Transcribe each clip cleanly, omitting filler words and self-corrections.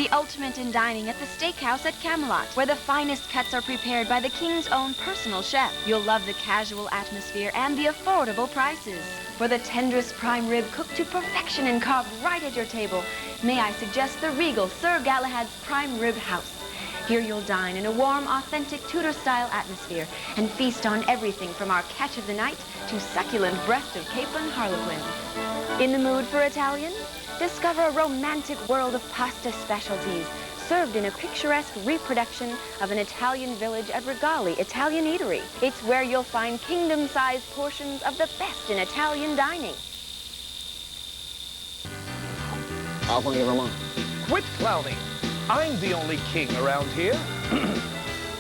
the ultimate in dining at the steakhouse at Camelot, where the finest cuts are prepared by the king's own personal chef. You'll love the casual atmosphere and the affordable prices. For the tenderest prime rib cooked to perfection and carved right at your table, may I suggest the regal Sir Galahad's Prime Rib House. Here you'll dine in a warm, authentic Tudor-style atmosphere and feast on everything from our catch of the night to succulent breast of capon harlequin. In the mood for Italian? Discover a romantic world of pasta specialties served in a picturesque reproduction of an Italian village at Regali Italian Eatery. It's where you'll find kingdom-sized portions of the best in Italian dining. I'll bring you along. Quit clowning. I'm the only king around here.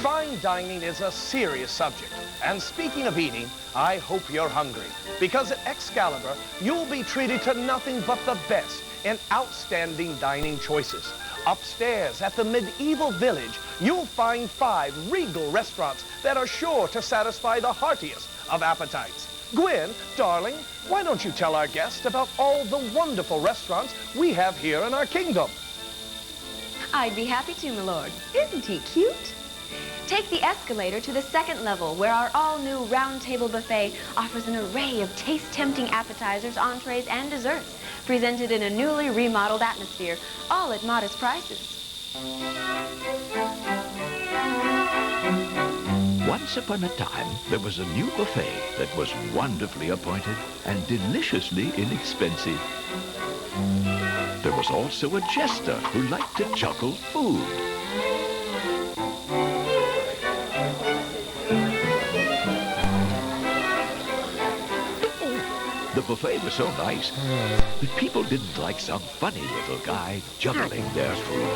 Fine dining is a serious subject. And speaking of eating, I hope you're hungry. Because at Excalibur, you'll be treated to nothing but the best in outstanding dining choices. Upstairs at the medieval village, you'll find 5 regal restaurants that are sure to satisfy the heartiest of appetites. Gwen, darling, why don't you tell our guests about all the wonderful restaurants we have here in our kingdom? I'd be happy to, my lord. Isn't he cute? Take the escalator to the 2nd level, where our all-new round table buffet offers an array of taste-tempting appetizers, entrees, and desserts, presented in a newly remodeled atmosphere, all at modest prices. Once upon a time, there was a new buffet that was wonderfully appointed and deliciously inexpensive. There was also a jester who liked to juggle food. The buffet was so nice that people didn't like some funny little guy juggling their food.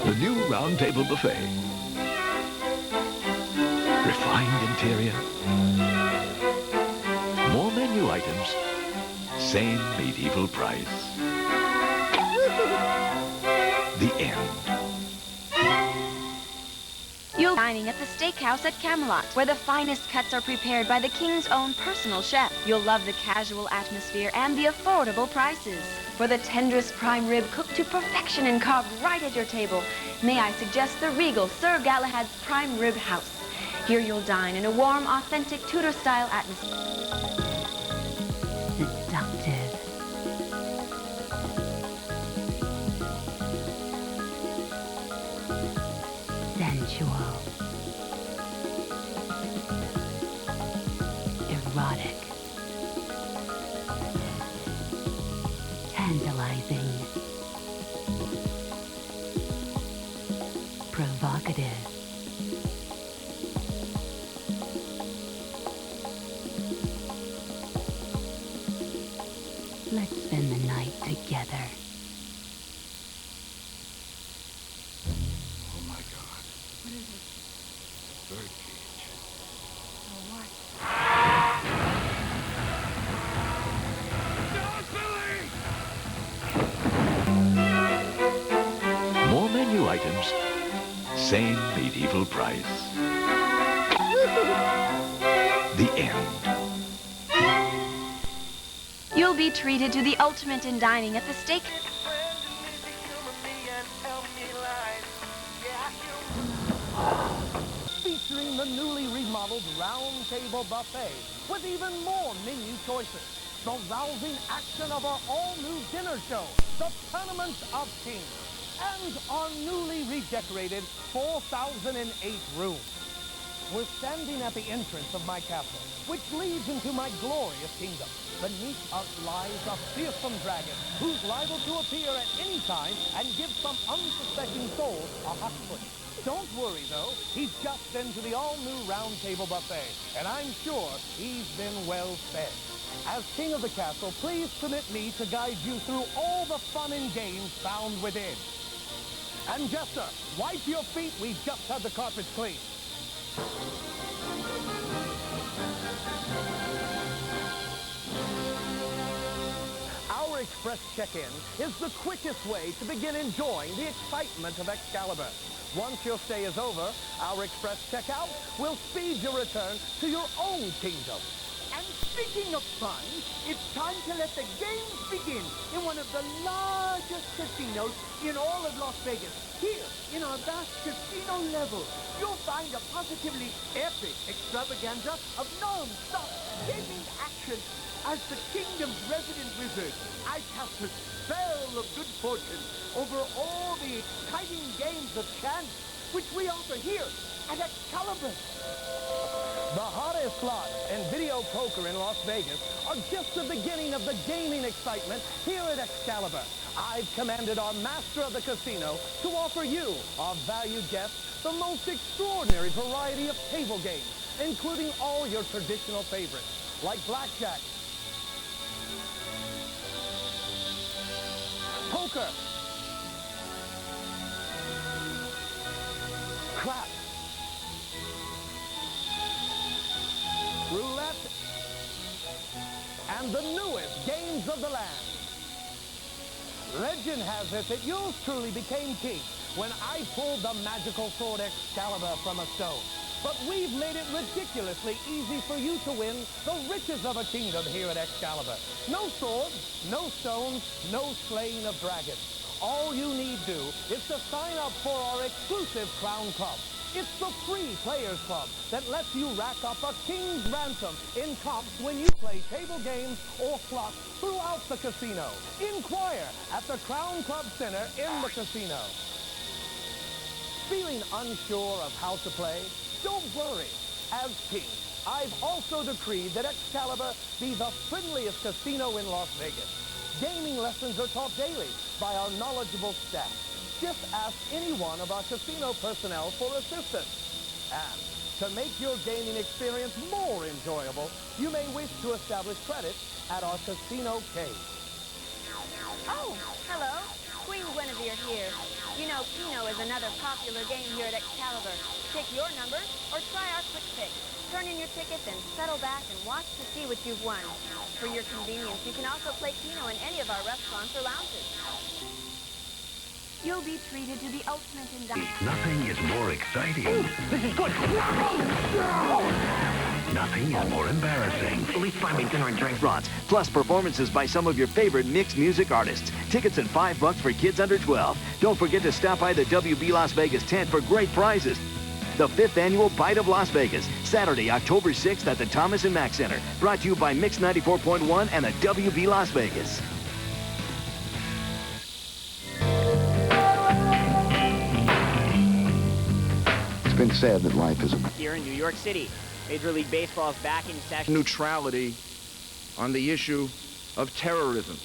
The new round table buffet. Refined interior. More menu items. Same medieval price. The end. You'll be dining at the steakhouse at Camelot, where the finest cuts are prepared by the king's own personal chef. You'll love the casual atmosphere and the affordable prices. For the tenderest prime rib cooked to perfection and carved right at your table, may I suggest the regal Sir Galahad's Prime Rib House. Here you'll dine in a warm, authentic Tudor-style atmosphere. Seductive. Sensual. Erotic. Tantalizing. Provocative. Let's spend the night together. Oh my God. What is it? Birdcage. Oh, what? More menu items. Same medieval price. The end. You'll be treated to the ultimate in dining at the steak. Featuring the newly remodeled round table buffet with even more menu choices. The rousing action of our all-new dinner show, The Tournament of Kings, and our newly redecorated 4008 room. We're standing at the entrance of my castle, which leads into my glorious kingdom. Beneath us lies a fearsome dragon who's liable to appear at any time and give some unsuspecting soul a hot foot. Don't worry, though. He's just been to the all-new round table buffet, and I'm sure he's been well fed. As king of the castle, please permit me to guide you through all the fun and games found within. And Jester, wipe your feet. We've just had the carpets cleaned. Our express check-in is the quickest way to begin enjoying the excitement of Excalibur. Once your stay is over, our express checkout will speed your return to your own kingdom. And speaking of fun, it's time to let the games begin in one of the largest casinos in all of Las Vegas. Here, in our vast casino level, you'll find a positively epic extravaganza of non-stop gaming action. As the kingdom's resident wizard, I cast a spell of good fortune over all the exciting games of chance which we offer here at Excalibur. The hottest slots and video poker in Las Vegas are just the beginning of the gaming excitement here at Excalibur. I've commanded our master of the casino to offer you, our valued guests, the most extraordinary variety of table games, including all your traditional favorites, like blackjack, poker, craps, roulette, and the newest games of the land. Legend has it that yours truly became king when I pulled the magical sword Excalibur from a stone. But we've made it ridiculously easy for you to win the riches of a kingdom here at Excalibur. No swords, no stones, no slaying of dragons. All you need do is to sign up for our exclusive Crown Club. It's the free Players Club that lets you rack up a king's ransom in comps when you play table games or slots throughout the casino. Inquire at the Crown Club Center in the casino. Feeling unsure of how to play? Don't worry. As king, I've also decreed that Excalibur be the friendliest casino in Las Vegas. Gaming lessons are taught daily by our knowledgeable staff. Just ask any one of our casino personnel for assistance. And to make your gaming experience more enjoyable, you may wish to establish credit at our casino cave. Oh, hello. Queen Guinevere here. You know, Keno is another popular game here at Excalibur. Pick your number or try our quick pick. Turn in your tickets and settle back and watch to see what you've won. For your convenience, you can also play Keno in any of our restaurants or lounges. You'll be treated to the ultimate in dining. Nothing is more exciting. This is good. Nothing is more embarrassing. At least buy me dinner and drinks. Restaurants, plus performances by some of your favorite mixed music artists. Tickets at $5 for kids under 12. Don't forget to stop by the WB Las Vegas tent for great prizes. The 5th Annual Bite of Las Vegas, Saturday, October 6th at the Thomas & Mack Center. Brought to you by Mix 94.1 and the WB Las Vegas. It's been said that life is a... Here in New York City, Major League Baseball is back in session. Neutrality on the issue of terrorism.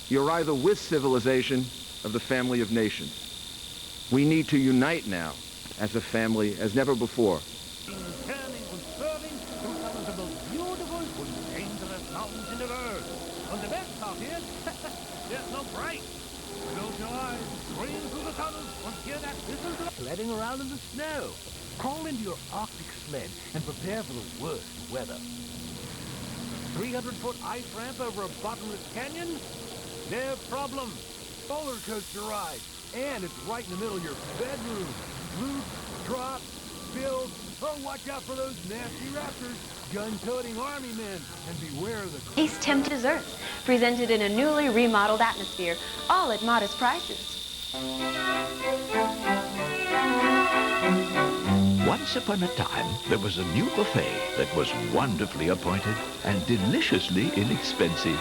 You're either with civilization or the family of nations. We need to unite now as a family as never before. Turning and serving through some of the most beautiful and dangerous mountains in the world. And the best part is, there's no break. Close your eyes, scream through the tunnels, and hear that whistle sledding around in the snow. Crawl into your Arctic sled and prepare for the worst weather. 300-foot ice ramp over a bottomless canyon? No problem. Roller coaster ride. And it's right in the middle of your bedroom. Loop, drop, build. Oh, watch out for those nasty raptors. Gun-toting army men. And beware of the... Taste Tempt desserts, presented in a newly remodeled atmosphere, all at modest prices. Once upon a time, there was a new buffet that was wonderfully appointed and deliciously inexpensive.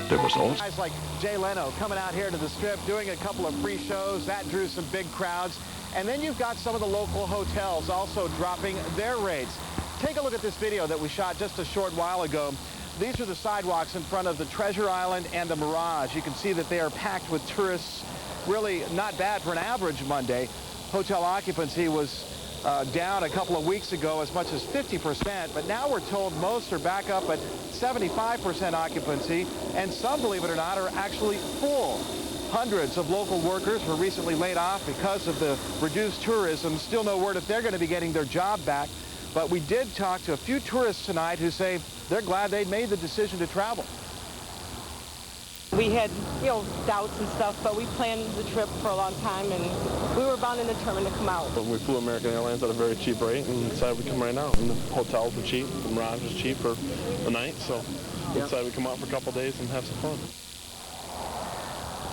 There was also... Guys like Jay Leno coming out here to the Strip, doing a couple of free shows. That drew some big crowds. And then you've got some of the local hotels also dropping their rates. Take a look at this video that we shot just a short while ago. These are the sidewalks in front of the Treasure Island and the Mirage. You can see that they are packed with tourists. Really not bad for an average Monday. Hotel occupancy was down a couple of weeks ago as much as 50%, but now we're told most are back up at 75% occupancy, and some, believe it or not, are actually full. Hundreds of local workers were recently laid off because of the reduced tourism. Still no word if they're going to be getting their job back, but we did talk to a few tourists tonight who say they're glad they'd made the decision to travel. We had, doubts and stuff, but we planned the trip for a long time, and we were bound and determined to come out. We flew American Airlines at a very cheap rate and decided we'd come right now. And the hotels were cheap, the Mirage was cheap for the night, so we decided we'd come out for a couple days and have some fun.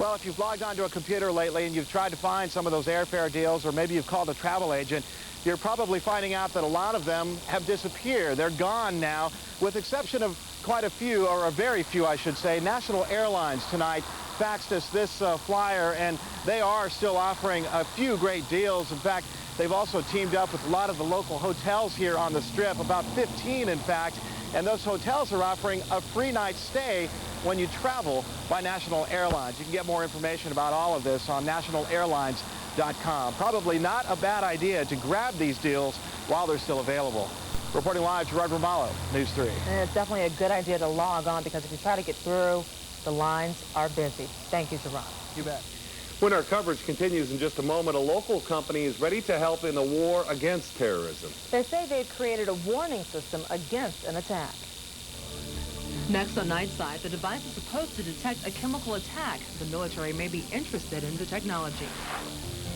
Well, if you've logged onto a computer lately and you've tried to find some of those airfare deals, or maybe you've called a travel agent, you're probably finding out that a lot of them have disappeared. They're gone now, with exception of quite a few, or a very few, I should say. National Airlines tonight faxed us this flyer, and they are still offering a few great deals. In fact, they've also teamed up with a lot of the local hotels here on the Strip, about 15 in fact, and those hotels are offering a free night stay when you travel by National Airlines. You can get more information about all of this on nationalairlines.com. Probably not a bad idea to grab these deals while they're still available. Reporting live, Gerard Romalo, News 3. And it's definitely a good idea to log on, because if you try to get through, the lines are busy. Thank you, Gerard. You bet. When our coverage continues in just a moment, a local company is ready to help in the war against terrorism. They say they've created a warning system against an attack. Next on Nightside, the device is supposed to detect a chemical attack. The military may be interested in the technology.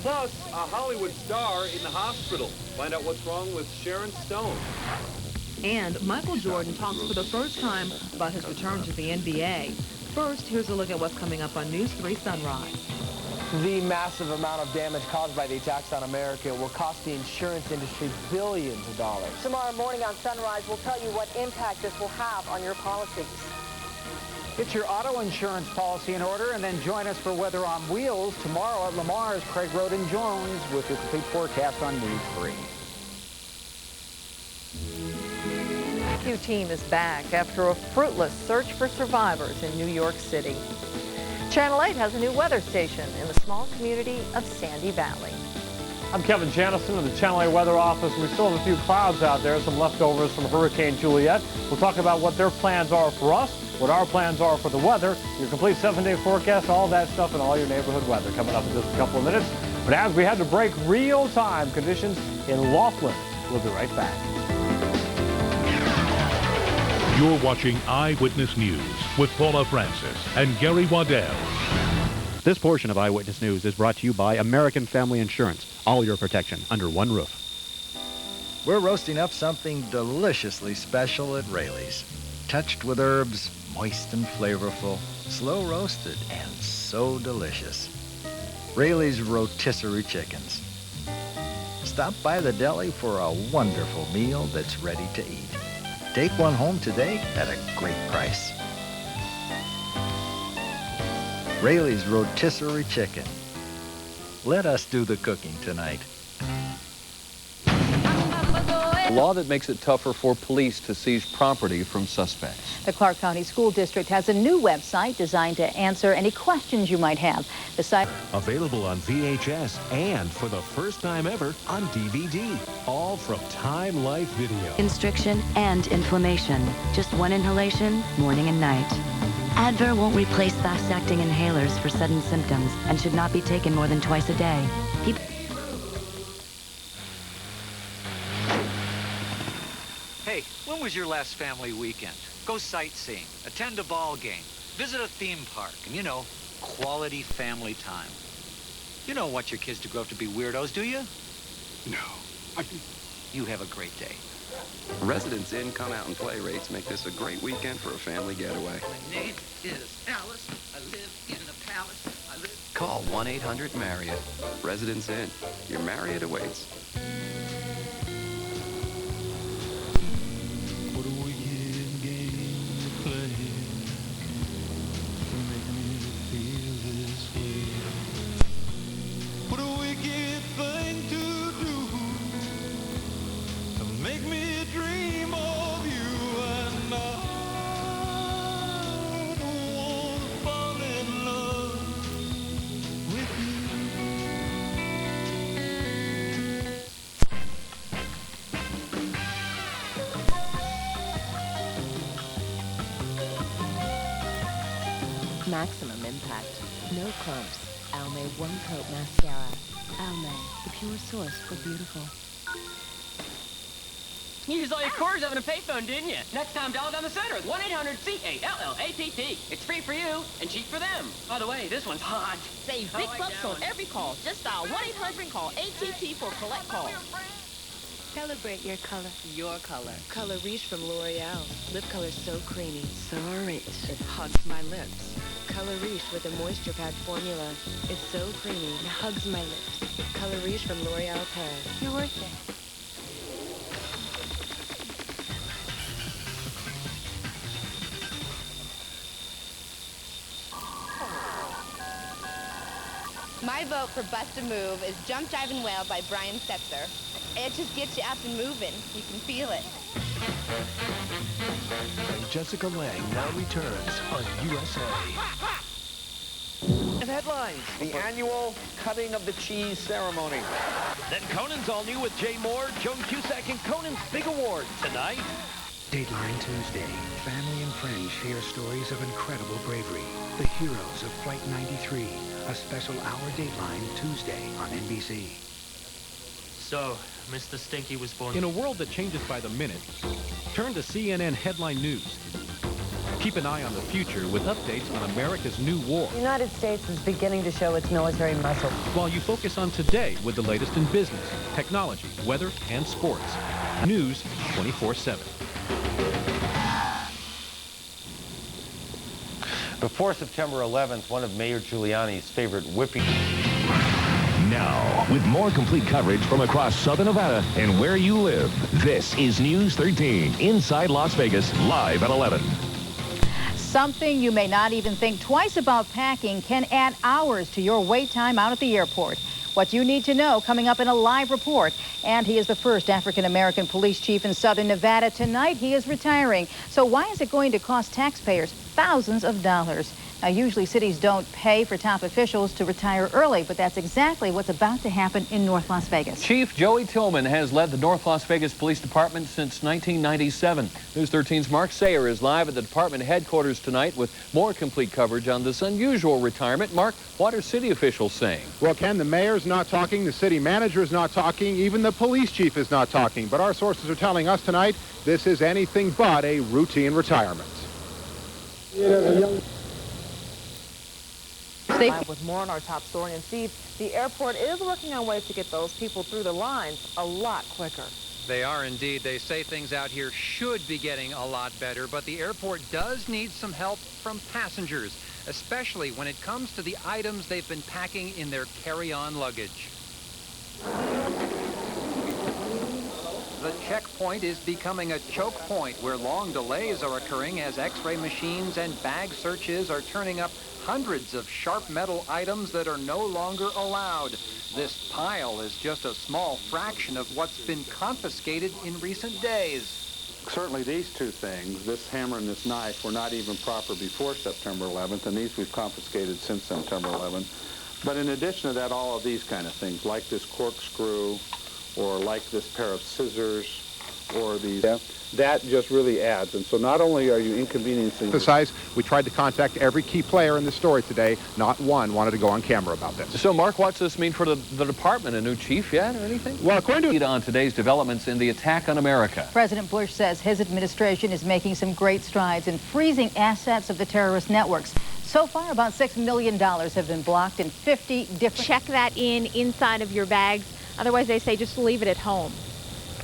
Plus, a Hollywood star in the hospital. Find out what's wrong with Sharon Stone. And Michael Jordan talks for the first time about his return to the NBA. First, here's a look at what's coming up on News 3 Sunrise. The massive amount of damage caused by the attacks on America will cost the insurance industry billions of dollars. Tomorrow morning on Sunrise, we'll tell you what impact this will have on your policies. Get your auto insurance policy in order, and then join us for Weather on Wheels tomorrow at Lamar's. Craig Roden-Jones with your complete forecast on News 3. Rescue team is back after a fruitless search for survivors in New York City. Channel 8 has a new weather station in the small community of Sandy Valley. I'm Kevin Janison of the Channel 8 Weather Office. We still have a few clouds out there, some leftovers from Hurricane Juliet. We'll talk about what their plans are for us, what our plans are for the weather, your complete 7-day forecast, all that stuff, and all your neighborhood weather coming up in just a couple of minutes. But as we had to break real-time conditions in Laughlin, we'll be right back. You're watching Eyewitness News with Paula Francis and Gary Waddell. This portion of Eyewitness News is brought to you by American Family Insurance. All your protection under one roof. We're roasting up something deliciously special at Rayleigh's. Touched with herbs, moist and flavorful, slow roasted, and so delicious. Rayleigh's rotisserie chickens. Stop by the deli for a wonderful meal that's ready to eat. Take one home today at a great price. Rayleigh's rotisserie chicken. Let us do the cooking tonight. A law that makes it tougher for police to seize property from suspects. The Clark County School District has a new website designed to answer any questions you might have. The site available on VHS and for the first time ever on DVD. All from Time Life Video. Constriction and inflammation. Just one inhalation, morning and night. Advair won't replace fast-acting inhalers for sudden symptoms and should not be taken more than twice a day. Hey, when was your last family weekend? Go sightseeing, attend a ball game, visit a theme park, and quality family time. You don't want your kids to grow up to be weirdos, do you? No. You have a great day. Residence Inn come out and play rates make this a great weekend for a family getaway. My name is Alice. I live in the palace. Call 1-800-MARRIOTT. Residence Inn. Your Marriott awaits. Maximum impact. No clumps. Almay One Coat Mascara. Almay, the pure source for beautiful. You used all your quarters having a payphone, didn't you? Next time, dial down the center with 1-800-CALLATT. It's free for you and cheap for them. By the way, this one's hot. Save big bucks on every call. Just dial 1-800-CALL-ATT for collect call. Celebrate your color. Your color. Color Riche from L'Oreal. Lip color so creamy, so rich. It hugs my lips. Color Riche with a moisture pad formula. It's so creamy, it hugs my lips. Color Riche from L'Oreal Paris. You're worth it. My vote for Bust a Move is Jump, Jive, and Wail by Brian Setzer. It just gets you up and moving. You can feel it. And Jessica Lange now returns on USA. And headlines, the annual cutting of the cheese ceremony. Then Conan's all new with Jay Moore, Joan Cusack, and Conan's big award tonight. Dateline Tuesday. Family and friends share stories of incredible bravery. The heroes of Flight 93. A special hour Dateline Tuesday on NBC. So, Mr. Stinky was born. In a world that changes by the minute, turn to CNN Headline News. Keep an eye on the future with updates on America's new war. The United States is beginning to show its military muscle. While you focus on today with the latest in business, technology, weather, and sports. News 24/7. Before September 11th, one of Mayor Giuliani's favorite whipping. Now, with more complete coverage from across Southern Nevada and where you live, this is News 13, Inside Las Vegas, live at 11. Something you may not even think twice about packing can add hours to your wait time out at the airport. What you need to know coming up in a live report. And he is the first African-American police chief in Southern Nevada. Tonight, he is retiring. So why is it going to cost taxpayers thousands of dollars? Now, usually cities don't pay for top officials to retire early, but that's exactly what's about to happen in North Las Vegas. Chief Joey Tillman has led the North Las Vegas Police Department since 1997. News 13's Mark Sayer is live at the department headquarters tonight with more complete coverage on this unusual retirement. Mark, what are city officials saying? Well, Ken, the mayor's not talking, the city manager is not talking, even the police chief is not talking. But our sources are telling us tonight this is anything but a routine retirement. Live with more on our top story. And Steve, the airport is working on ways to get those people through the lines a lot quicker. They are indeed. They say things out here should be getting a lot better, but the airport does need some help from passengers, especially when it comes to the items they've been packing in their carry-on luggage. The checkpoint is becoming a choke point where long delays are occurring as X-ray machines and bag searches are turning up hundreds of sharp metal items that are no longer allowed. This pile is just a small fraction of what's been confiscated in recent days. Certainly these two things, this hammer and this knife, were not even proper before September 11th, and these we've confiscated since September 11th. But in addition to that, all of these kind of things, like this corkscrew, or like this pair of scissors, or these, that just really adds. And so not only are you inconveniencing... Besides, we tried to contact every key player in the story today. Not one wanted to go on camera about this. So, Mark, what's this mean for the department? A new chief yet or anything? Well, according to... On today's developments in the attack on America. President Bush says his administration is making some great strides in freezing assets of the terrorist networks. So far, about $6 million have been blocked in 50 different... Check that inside of your bags. Otherwise, they say just leave it at home.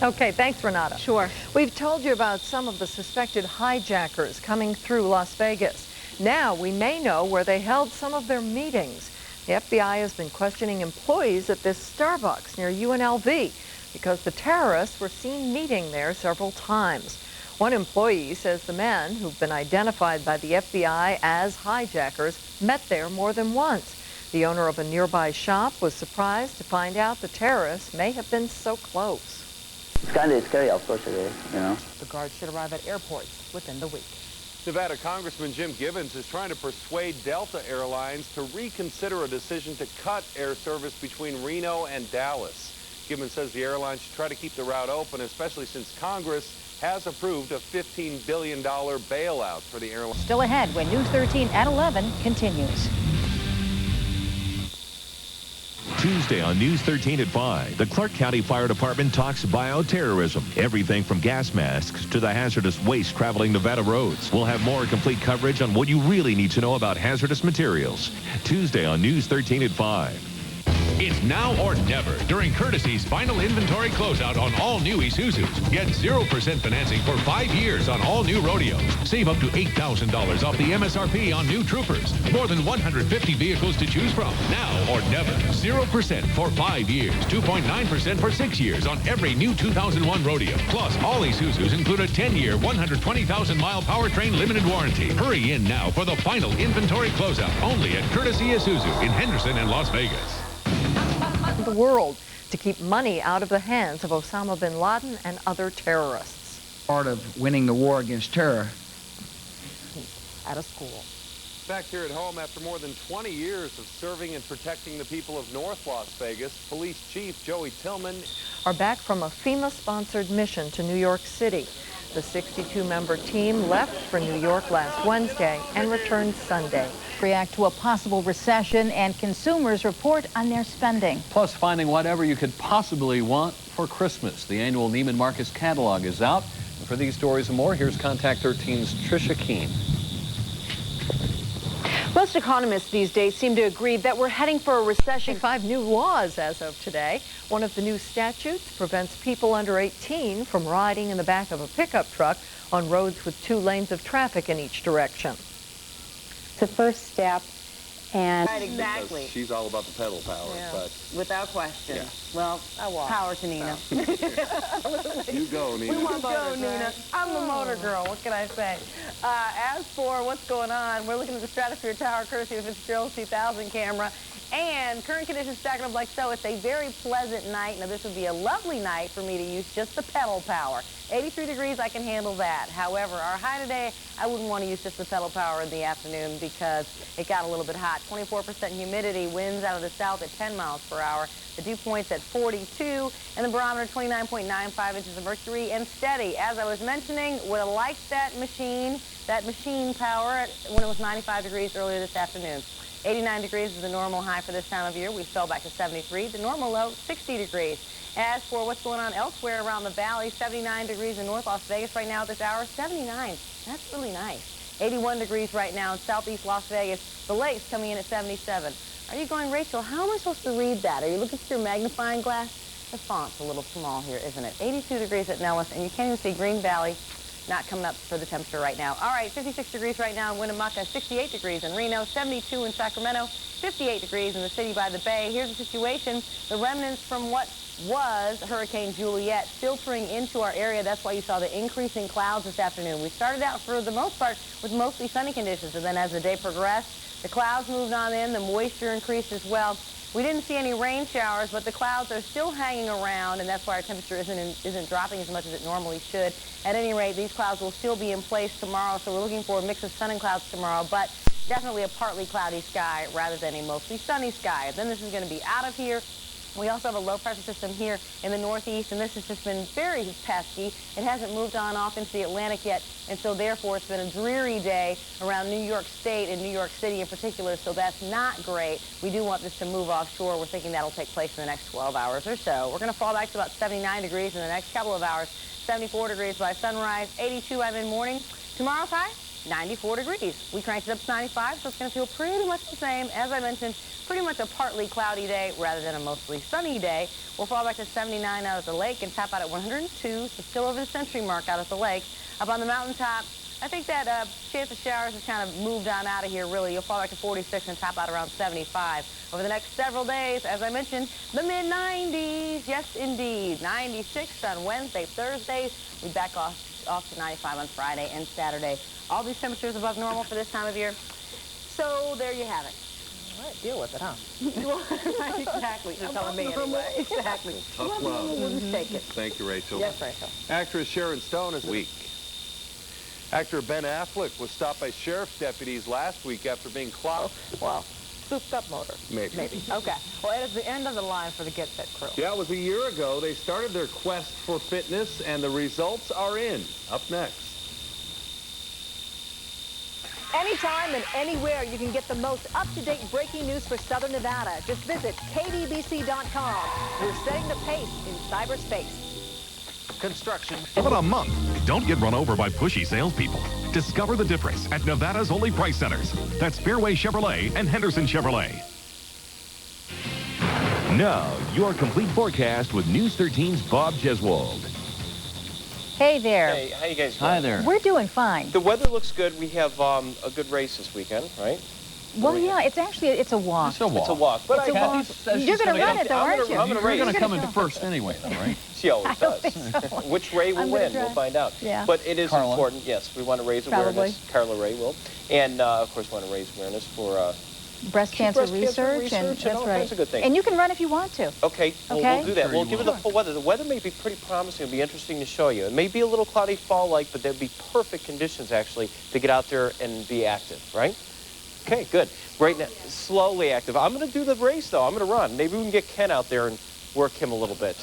Okay, thanks, Renata. Sure. We've told you about some of the suspected hijackers coming through Las Vegas. Now we may know where they held some of their meetings. The FBI has been questioning employees at this Starbucks near UNLV because the terrorists were seen meeting there several times. One employee says the men, who've been identified by the FBI as hijackers, met there more than once. The owner of a nearby shop was surprised to find out the terrorists may have been so close. It's kind of scary, of course it is, you know. The guards should arrive at airports within the week. Nevada Congressman Jim Gibbons is trying to persuade Delta Airlines to reconsider a decision to cut air service between Reno and Dallas. Gibbons says the airline should try to keep the route open, especially since Congress has approved a $15 billion bailout for the airline. Still ahead when News 13 at 11 continues. Tuesday on News 13 at 5, the Clark County Fire Department talks bioterrorism. Everything from gas masks to the hazardous waste traveling Nevada roads. We'll have more complete coverage on what you really need to know about hazardous materials. Tuesday on News 13 at 5. It's now or never during Courtesy's final inventory closeout on all new Isuzus. Get 0% financing for 5 years on all new Rodeos. Save up to $8,000 off the MSRP on new Troopers. More than 150 vehicles to choose from. Now or never. 0% for 5 years. 2.9% for 6 years on every new 2001 Rodeo. Plus, all Isuzus include a 10-year, 120,000-mile powertrain limited warranty. Hurry in now for the final inventory closeout. Only at Courtesy Isuzu in Henderson and Las Vegas. The world to keep money out of the hands of Osama bin Laden and other terrorists. Part of winning the war against terror. At a school. Back here at home, after more than 20 years of serving and protecting the people of North Las Vegas, Police Chief Joey Tillman are back from a FEMA-sponsored mission to New York City. The 62-member team left for New York last Wednesday and returned Sunday. React to a possible recession and consumers report on their spending. Plus, finding whatever you could possibly want for Christmas. The annual Neiman Marcus catalog is out. And for these stories and more, here's Contact 13's Tricia Keene. Most economists these days seem to agree that we're heading for a recession. 5 new laws as of today. One of the new statutes prevents people under 18 from riding in the back of a pickup truck on roads with 2 lanes of traffic in each direction. It's the first step, and Right, exactly. Because she's all about the pedal power, but Without question. Yeah. Well, I walk. power to Nina. you go, Nina. We want to go, Nina. I'm the motor girl. What can I say? As for what's going on, we're looking at the Stratosphere Tower, courtesy of the Fitzgerald 2000 camera. And current conditions stacking up like so. It's a very pleasant night. Now, this would be a lovely night for me to use just the pedal power. 83 degrees, I can handle that. However, our high today, I wouldn't want to use just the pedal power in the afternoon because it got a little bit hot. 24% humidity, winds out of the south at 10 miles per hour. The dew point's at 42, and the barometer 29.95 inches of mercury and steady. As I was mentioning, would have liked that machine power when it was 95 degrees earlier this afternoon. 89 degrees is the normal high for this time of year. We fell back to 73. The normal low, 60 degrees. As for what's going on elsewhere around the valley, 79 degrees in North Las Vegas right now at this hour. 79. That's really nice. 81 degrees right now in southeast Las Vegas. The lake's coming in at 77. Are you going, Rachel, how am I supposed to read that? Are you looking through your magnifying glass? The font's a little small here, isn't it? 82 degrees at Nellis, and you can't even see Green Valley. Not coming up for the temperature right now. All right, 56 degrees right now in Winnemucca, 68 degrees in Reno, 72 in Sacramento, 58 degrees in the city by the bay. Here's the situation. The remnants from what was Hurricane Juliet filtering into our area. That's why you saw the increasing clouds this afternoon. We started out for the most part with mostly sunny conditions, and then as the day progressed, the clouds moved on in, the moisture increased as well. We didn't see any rain showers, but the clouds are still hanging around, and that's why our temperature isn't dropping as much as it normally should. At any rate, these clouds will still be in place tomorrow, so we're looking for a mix of sun and clouds tomorrow, but definitely a partly cloudy sky rather than a mostly sunny sky. Then this is going to be out of here. We also have a low-pressure system here in the northeast, and this has just been very pesky. It hasn't moved on off into the Atlantic yet, and so therefore it's been a dreary day around New York State and New York City in particular, so that's not great. We do want this to move offshore. We're thinking that'll take place in the next 12 hours or so. We're going to fall back to about 79 degrees in the next couple of hours, 74 degrees by sunrise, 82 by mid-morning. Tomorrow's high, 94 degrees. We cranked it up to 95, so it's going to feel pretty much the same. As I mentioned, pretty much a partly cloudy day rather than a mostly sunny day. We'll fall back to 79 out at the lake and top out at 102, so still over the century mark out at the lake. Up on the mountaintop, I think that chance of showers has kind of moved on out of here, really. You'll fall back to 46 and top out around 75. Over the next several days, as I mentioned, the mid-90s. Yes, indeed. 96 on Wednesday, Thursday. We back off to 95 on Friday and Saturday. All these temperatures above normal for this time of year. So there you have it. All right, deal with it, huh? Right, exactly. You're telling me anyway. Exactly. tough love. We'll just take it. Thank you, Rachel. Yes, Rachel. Actress Sharon Stone is weak. Actor Ben Affleck was stopped by sheriff's deputies last week after being clocked. Well, souped up motor. Maybe. Okay. Well, it is the end of the line for the Get Fit crew. Yeah, it was a year ago. They started their quest for fitness, and the results are in. Up next. Anytime and anywhere, you can get the most up-to-date breaking news for Southern Nevada. Just visit kdbc.com. We're setting the pace in cyberspace. Construction. But a month. Don't get run over by pushy salespeople. Discover the difference at Nevada's only price centers. That's Fairway Chevrolet and Henderson Chevrolet. Now, your complete forecast with News 13's Bob Jeswold. Hey there. Hey, how you guys doing? Hi there. We're doing fine. The weather looks good. We have a good race this weekend, right? Well, yeah, it's a walk. It's a walk. It's a walk. But It's a walk. You're going to run it, though, aren't you? I'm going to race. You're going to come into first anyway, though, right? She always I don't does. think so. Which Ray will I'm gonna win? try. We'll find out. Yeah. But it is Carla. important. Yes, we want to raise Probably. awareness. Carla Ray will. And, of course, want to raise awareness for... breast cancer research, and that's all right. kinds of good things. And you can run if you want to. Okay, well, Okay. we'll do that. Sure We'll you give you will. the full weather. The weather may be pretty promising. It'll be interesting to show you. It may be a little cloudy fall-like, but there'll be perfect conditions, actually, to get out there and be active, right? Okay, good. Right now, slowly active. I'm going to do the race, though. I'm going to run. Maybe we can get Ken out there and work him a little bit.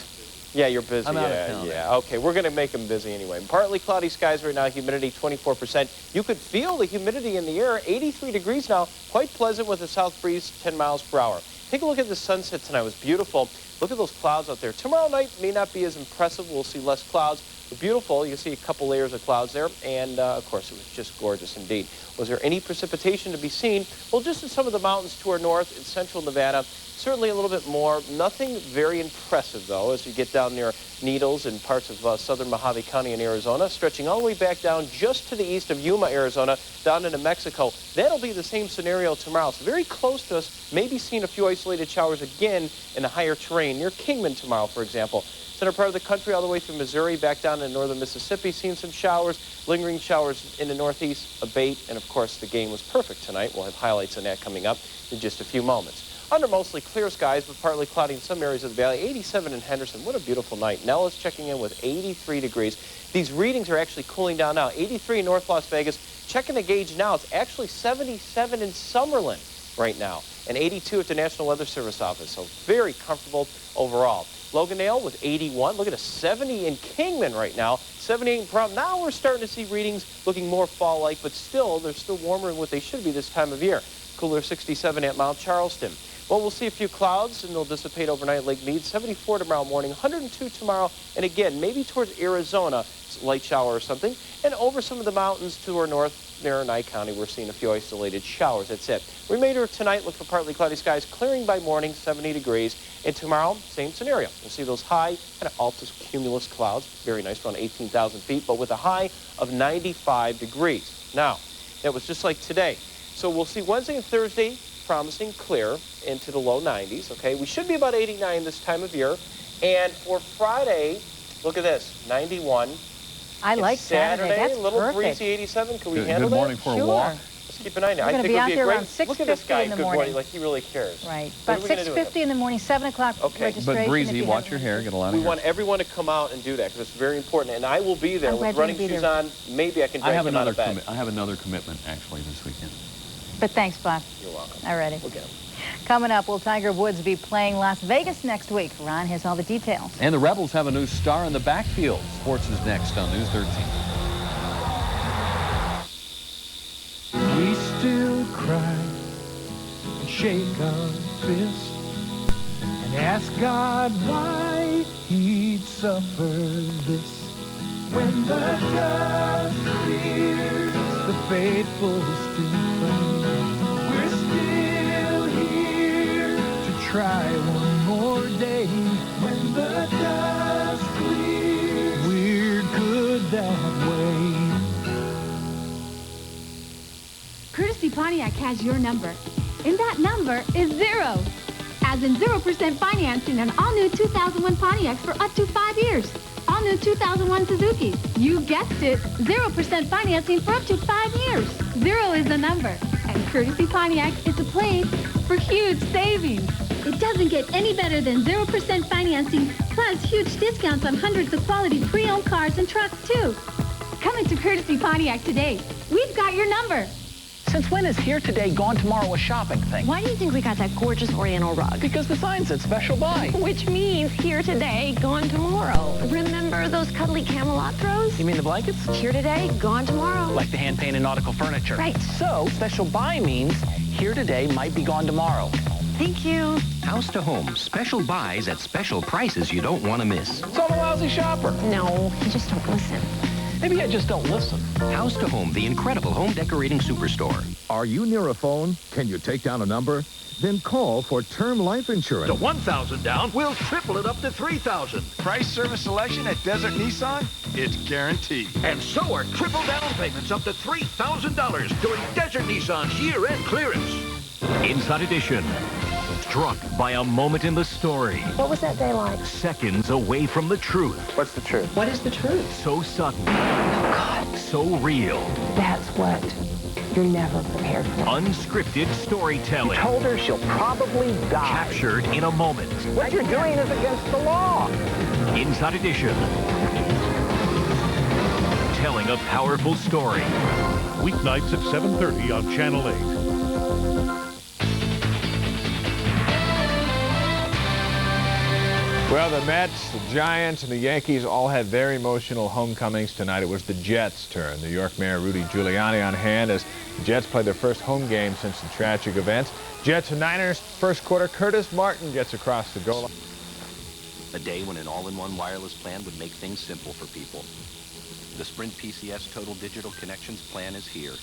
Yeah, you're busy. I'm out of town. Yeah. Okay, we're going to make him busy anyway. Partly cloudy skies right now, humidity 24%. You could feel the humidity in the air, 83 degrees now, quite pleasant with a south breeze, 10 miles per hour. Take a look at the sunset tonight. It was beautiful. Look at those clouds out there. Tomorrow night may not be as impressive. We'll see less clouds, but beautiful. You see a couple layers of clouds there, and of course, it was just gorgeous indeed. Was there any precipitation to be seen? Well, just in some of the mountains to our north in central Nevada, certainly a little bit more. Nothing very impressive, though, as you get down near Needles and parts of southern Mojave County in Arizona, stretching all the way back down just to the east of Yuma, Arizona, down into Mexico. That'll be the same scenario tomorrow. So very close to us, maybe seeing a few isolated showers again in the higher terrain near Kingman tomorrow, for example. Center part of the country all the way through Missouri, back down to northern Mississippi, seeing some showers, lingering showers in the northeast, abate, and of course the game was perfect tonight. We'll have highlights on that coming up in just a few moments. Under mostly clear skies, but partly cloudy in some areas of the valley. 87 in Henderson. What a beautiful night. Nell is checking in with 83 degrees. These readings are actually cooling down now. 83 in North Las Vegas. Checking the gauge now. It's actually 77 in Summerlin right now. And 82 at the National Weather Service office. So very comfortable overall. Logandale with 81. Look at a 70 in Kingman right now. 78 in Pahrump. Now we're starting to see readings looking more fall-like, but still, they're still warmer than what they should be this time of year. Cooler 67 at Mount Charleston. Well, we'll see a few clouds, and they'll dissipate overnight at Lake Mead. 74 tomorrow morning, 102 tomorrow, and again, maybe towards Arizona, light shower or something. And over some of the mountains to our north, near Nye County, we're seeing a few isolated showers. That's it. Remainder of tonight, look for partly cloudy skies, clearing by morning, 70 degrees. And tomorrow, same scenario. We'll see those high, kind of altus cumulus clouds, very nice, around 18,000 feet, but with a high of 95 degrees. Now, that was just like today. So we'll see Wednesday and Thursday, promising clear into the low 90s, okay? We should be about 89 this time of year. And for Friday, look at this, 91. I like Saturday. That's a little perfect. breezy, 87. Can we handle Good morning that? for a walk. Let's keep an eye on it. We're I gonna think be it out would be there a around great... Look at this 6:50 guy, in the good morning. like he really cares. Right. What About are we gonna do with 6:50 in the morning, 7 o'clock Okay. registration. But breezy, if you watch have- your hair, get a lot of We hair. want everyone to come out and do that because it's very important. And I will be there I'm glad with you're running gonna be shoes there. on. Maybe I can I drag have him out another of bed. I have another commitment actually this weekend. But thanks, Bob. You're welcome. All righty. We'll get him. Coming up, will Tiger Woods be playing Las Vegas next week? Ron has all the details. And the Rebels have a new star in the backfield. Sports is next on News 13. We still cry and shake our fists and ask God why he'd suffer this. When the dust clears, the faithful still pray. We're still here to try one more day. When the dust clears, we're good that way. Courtesy Pontiac has your number, and that number is 0. As in 0% financing on all new 2001 Pontiacs for up to 5 years. All new 2001 Suzuki. You guessed it, 0% financing for up to 5 years. 0 is the number, and Courtesy Pontiac is a place for huge savings. It doesn't get any better than 0% financing, plus huge discounts on hundreds of quality pre-owned cars and trucks, too. Come into Courtesy Pontiac today. We've got your number. Since when is here today, gone tomorrow a shopping thing? Why do you think we got that gorgeous Oriental rug? Because the sign said special buy. Which means here today, gone tomorrow. Remember those cuddly Camelot throws? You mean the blankets? Here today, gone tomorrow. Like the hand-painted nautical furniture. Right. So, special buy means here today might be gone tomorrow. Thank you. House to home. Special buys at special prices you don't want to miss. So I'm a lousy shopper. No, you just don't listen. Maybe I just don't listen. House to Home, the incredible home decorating superstore. Are you near a phone? Can you take down a number? Then call for term life insurance. To $1,000 down, we'll triple it up to $3,000. Price service selection at Desert Nissan? It's guaranteed. And so are triple down payments up to $3,000 during Desert Nissan's year-end clearance. Inside Edition. Struck by a moment in the story. What was that day like? Seconds away from the truth. What's the truth? What is the truth? So sudden. Oh, God. So real. That's what you're never prepared for. Unscripted storytelling. You told her she'll probably die. Captured in a moment. What you're doing is against the law. Inside Edition. Telling a powerful story. Weeknights at 7:30 on Channel 8. Well, the Mets, the Giants, and the Yankees all had very emotional homecomings tonight. It was the Jets' turn. New York Mayor Rudy Giuliani on hand as the Jets play their first home game since the tragic events. Jets and Niners, first quarter, Curtis Martin gets across the goal line. A day when an all-in-one wireless plan would make things simple for people. The Sprint PCS Total Digital Connections plan is here.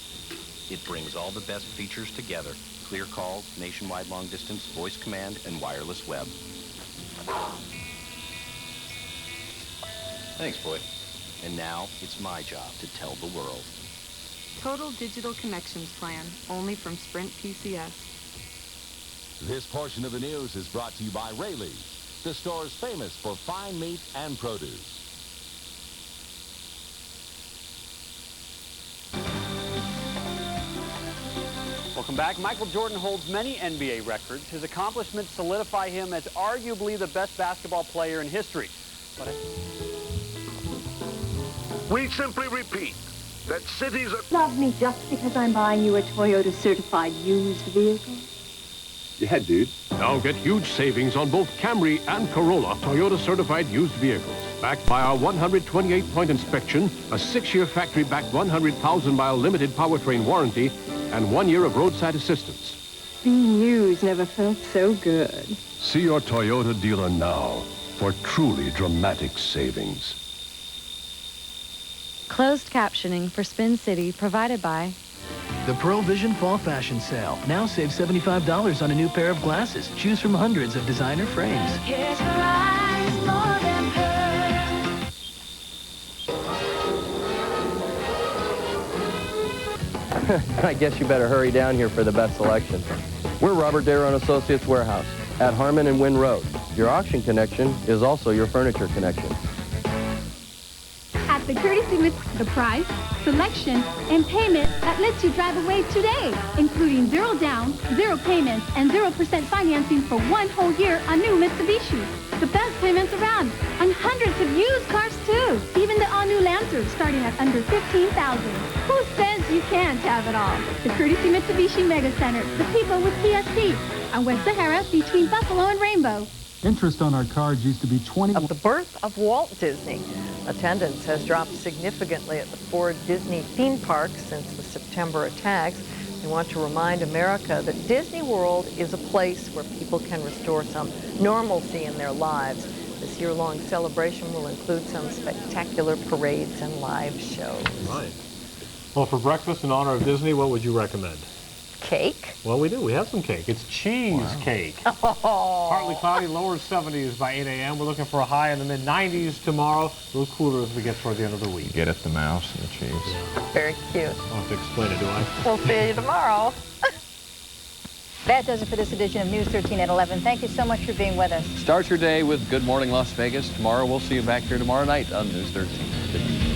It brings all the best features together: clear calls, nationwide long distance, voice command, and wireless web. Thanks, boy. And now it's my job to tell the world. Total Digital Connections Plan, only from Sprint PCS. This portion of the news is brought to you by Rayleigh's, the stores famous for fine meat and produce. Welcome back. Michael Jordan holds many NBA records. His accomplishments solidify him as arguably the best basketball player in history. We simply repeat that cities are... Love me just because I'm buying you a Toyota certified used vehicle? Yeah, dude. Now get huge savings on both Camry and Corolla Toyota certified used vehicles. Backed by our 128-point inspection, a 6-year factory-backed 100,000-mile limited powertrain warranty, and 1 year of roadside assistance. Being used never felt so good. See your Toyota dealer now for truly dramatic savings. Closed captioning for Spin City provided by... The Pearl Vision Fall Fashion Sale. Now save $75 on a new pair of glasses. Choose from hundreds of designer frames. Cares for eyes more than I guess you better hurry down here for the best selection. We're Robert Darrow & Associates Warehouse at Harmon and Wynn Road. Your auction connection is also your furniture connection. At the courtesy with the price, selection, and payment that lets you drive away today, including 0 down, 0 payments, and 0% financing for 1 whole year on new Mitsubishi. The best payments around, on hundreds of used cars too. Even the all-new Lancer starting at under $15,000. Who says you can't have it all? The Courtesy Mitsubishi Mega Center, the people with PSP, on West Sahara between Buffalo and Rainbow. Interest on our cards used to be 20. Of the birth of Walt Disney, attendance has dropped significantly at the 4 Disney theme parks since the September attacks. We want to remind America that Disney World is a place where people can restore some normalcy in their lives. This year-long celebration will include some spectacular parades and live shows. Right. Well, for breakfast in honor of Disney, what would you recommend? Cake? Well, we do. We have some cake. It's cheesecake. Oh. Partly cloudy, lower 70s by 8 a.m. We're looking for a high in the mid-90s tomorrow. A little cooler as we get toward the end of the week. Get it, the mouse and the cheese. Very cute. I don't have to explain it, do I? We'll see you tomorrow. That does it for this edition of News 13 at 11. Thank you so much for being with us. Start your day with Good Morning Las Vegas. Tomorrow we'll see you back here tomorrow night on News 13.